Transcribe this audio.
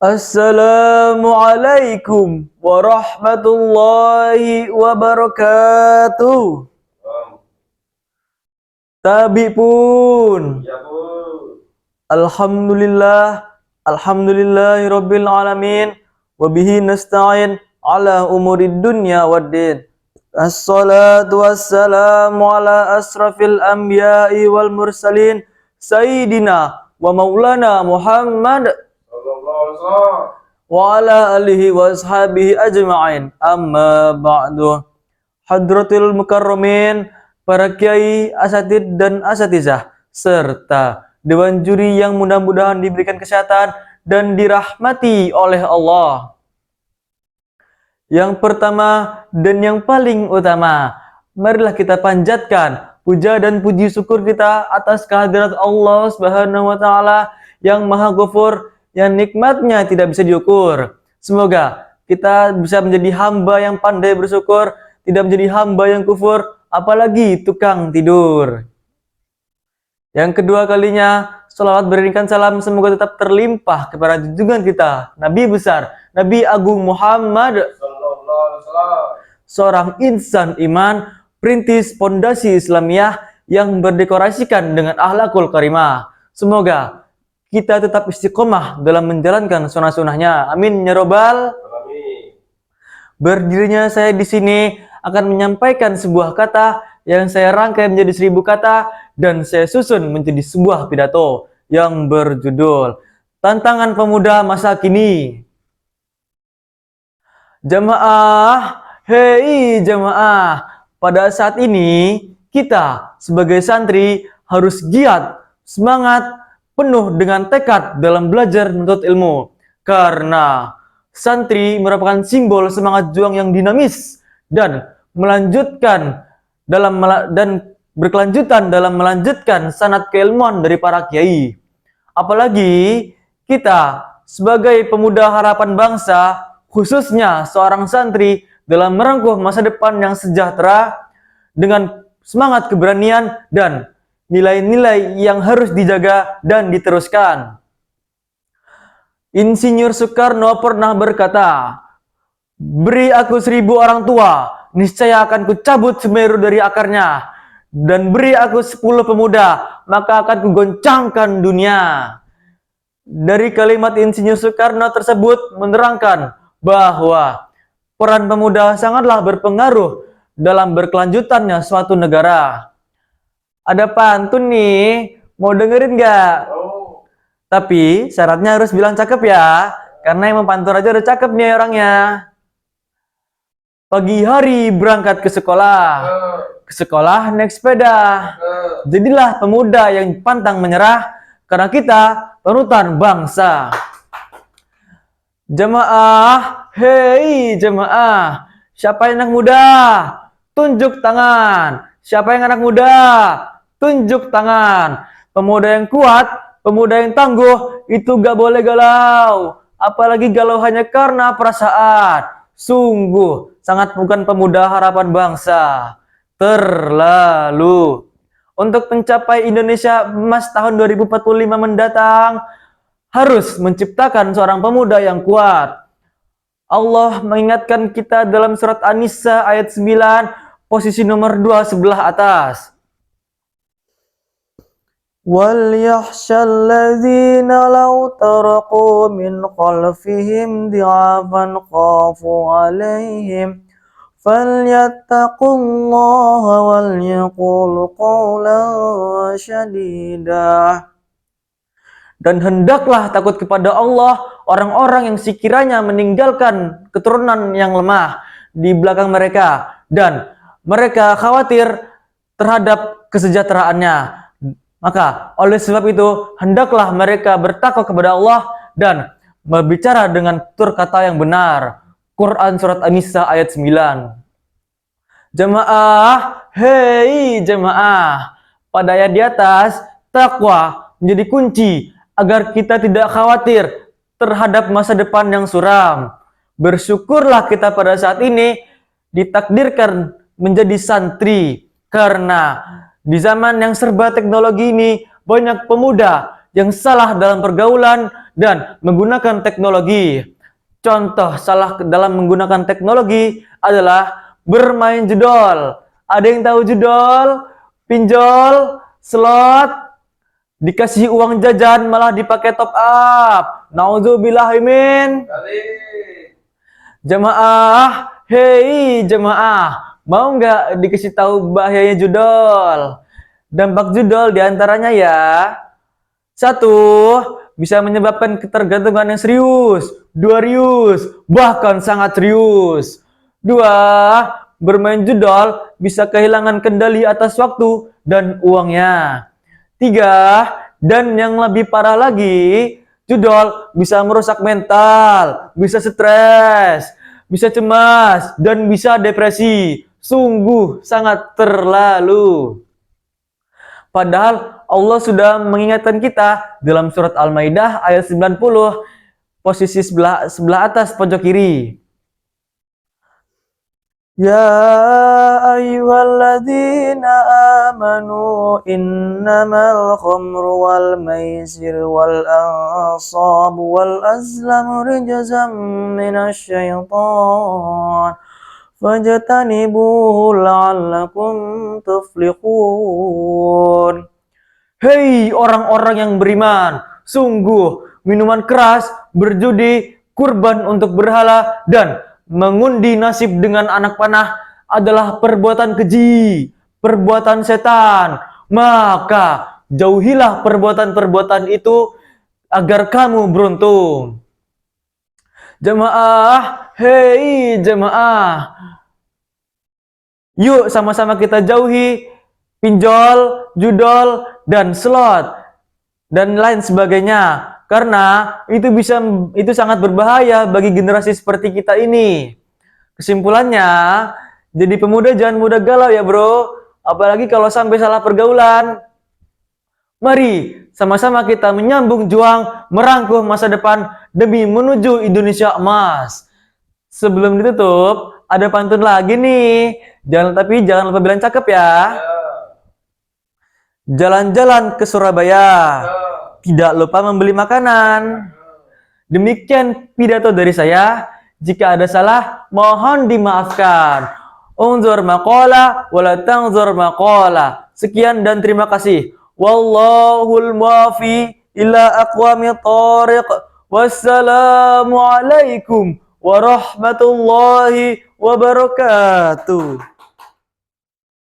Assalamualaikum warahmatullahi wabarakatuh. Tabi pun. Ya Bu. Alhamdulillah. Alhamdulillahirabbil alamin. Wabihi nasta'in ala umurid dunya waddin. Assalatu wassalamu ala asrafil anbiya'i wal mursalin. Sayyidina wa maulana Muhammad wa ala alihi wa ashabihi ajma'in. Amma ba'du. Hadratul mukarramin, para kiai, asatid dan asatizah, serta dewan juri yang mudah-mudahan diberikan kesehatan dan dirahmati oleh Allah. Yang pertama dan yang paling utama, marilah kita panjatkan puja dan puji syukur kita atas kehadirat Allah Subhanahu wa taala yang Maha Ghafur, yang nikmatnya tidak bisa diukur. Semoga kita bisa menjadi hamba yang pandai bersyukur, tidak menjadi hamba yang kufur, apalagi tukang tidur. Yang kedua kalinya, salawat beriringkan salam semoga tetap terlimpah kepada junjungan kita, Nabi besar, Nabi Agung Muhammad, seorang insan iman, perintis pondasi Islamiyah yang berdekorasikan dengan akhlakul karimah. Semoga kita tetap istiqomah dalam menjalankan sunnah-sunnahnya. Amin ya robbal. Berdirinya saya di sini akan menyampaikan sebuah kata yang saya rangkai menjadi 1000 kata dan saya susun menjadi sebuah pidato yang berjudul Tantangan Pemuda Masa Kini. Jamaah, hei jamaah, pada saat ini kita sebagai santri harus giat, semangat, penuh dengan tekad dalam belajar menuntut ilmu, karena santri merupakan simbol semangat juang yang dinamis dan berkelanjutan dalam melanjutkan sanad keilmuan dari para kiai. Apalagi kita sebagai pemuda harapan bangsa, khususnya seorang santri, dalam merengkuh masa depan yang sejahtera dengan semangat keberanian dan nilai-nilai yang harus dijaga dan diteruskan. Insinyur Soekarno pernah berkata, "Beri aku 1000 orang tua, niscaya akan kucabut Semeru dari akarnya, dan beri aku 10 pemuda, maka akan kugoncangkan dunia." Dari kalimat Insinyur Soekarno tersebut menerangkan bahwa peran pemuda sangatlah berpengaruh dalam berkelanjutannya suatu negara. Ada pantun nih, mau dengerin nggak? Tapi syaratnya harus bilang cakep ya, karena yang mempantun aja udah cakep nih orangnya. Pagi hari berangkat ke sekolah naik sepeda. Jadilah pemuda yang pantang menyerah, karena kita panutan bangsa. Jamaah, hei jamaah, siapa yang anak muda? Tunjuk tangan. Siapa yang anak muda? Tunjuk tangan. Pemuda yang kuat, pemuda yang tangguh, itu gak boleh galau. Apalagi galau hanya karena perasaan. Sungguh, sangat bukan pemuda harapan bangsa. Terlalu. Untuk mencapai Indonesia Emas tahun 2045 mendatang, harus menciptakan seorang pemuda yang kuat. Allah mengingatkan kita dalam surat An-Nisa ayat 9, posisi nomor 2 sebelah atas. وَلْيَخْشَى الَّذِينَ لَوْ تَرَكُوا مِنْ خَلْفِهِمْ ضِعَافًا خَافُوا عَلَيْهِمْ فَلْيَتَّقُوا اللَّهَ وَلْيَقُولُوا قَوْلًا سَدِيدًا. Dan hendaklah takut kepada Allah orang-orang yang sekiranya meninggalkan keturunan yang lemah di belakang mereka, dan mereka khawatir terhadap kesejahteraannya. Maka oleh sebab itu hendaklah mereka bertakwa kepada Allah dan berbicara dengan tutur kata yang benar. Quran surat An-Nisa ayat 9. Jamaah, hei jamaah, pada ayat di atas, takwa menjadi kunci agar kita tidak khawatir terhadap masa depan yang suram. Bersyukurlah kita pada saat ini ditakdirkan menjadi santri, karena di zaman yang serba teknologi ini banyak pemuda yang salah dalam pergaulan dan menggunakan teknologi. Contoh salah dalam menggunakan teknologi adalah bermain judol. Ada yang tahu judol? Pinjol, slot, dikasih uang jajan malah dipakai top up. Nauzubillahimin. Jemaah, hei jemaah, mau nggak dikasih tahu bahayanya judol? Dampak judol diantaranya ya, satu, bisa menyebabkan ketergantungan yang serius. Dua, serius, bahkan sangat serius. Dua, bermain judol bisa kehilangan kendali atas waktu dan uangnya. Tiga, dan yang lebih parah lagi, judol bisa merusak mental, bisa stres, bisa cemas, dan bisa depresi. Sungguh sangat terlalu. Padahal Allah sudah mengingatkan kita dalam surat Al-Maidah ayat 90, posisi sebelah atas pojok kiri. Ya ayyuhalladzina amanu innamal khamru wal maisir wal ansab wal azlamu rijzam minasy syaitan fajtanibuhu la'allakum tuflihun. Hei orang-orang yang beriman, sungguh minuman keras, berjudi, kurban untuk berhala, dan mengundi nasib dengan anak panah adalah perbuatan keji, perbuatan setan. Maka jauhilah perbuatan-perbuatan itu agar kamu beruntung. Jemaah, hei jemaah, yuk sama-sama kita jauhi pinjol, judol, dan slot dan lain sebagainya. Karena itu sangat berbahaya bagi generasi seperti kita ini. Kesimpulannya, jadi pemuda jangan mudah galau ya bro. Apalagi kalau sampai salah pergaulan. Mari sama-sama kita menyambung juang, merangkuh masa depan demi menuju Indonesia emas. Sebelum ditutup, ada pantun lagi nih. Jangan lupa bilang cakep ya. Jalan-jalan ke Surabaya, tidak lupa membeli makanan. Demikian pidato dari saya. Jika ada salah, mohon dimaafkan. Unzur maqala wala tanzur maqala. Sekian dan terima kasih. Wallahul muwaffiq ila aqwamit thoriq. Wassalamualaikum warahmatullahi wabarakatuh.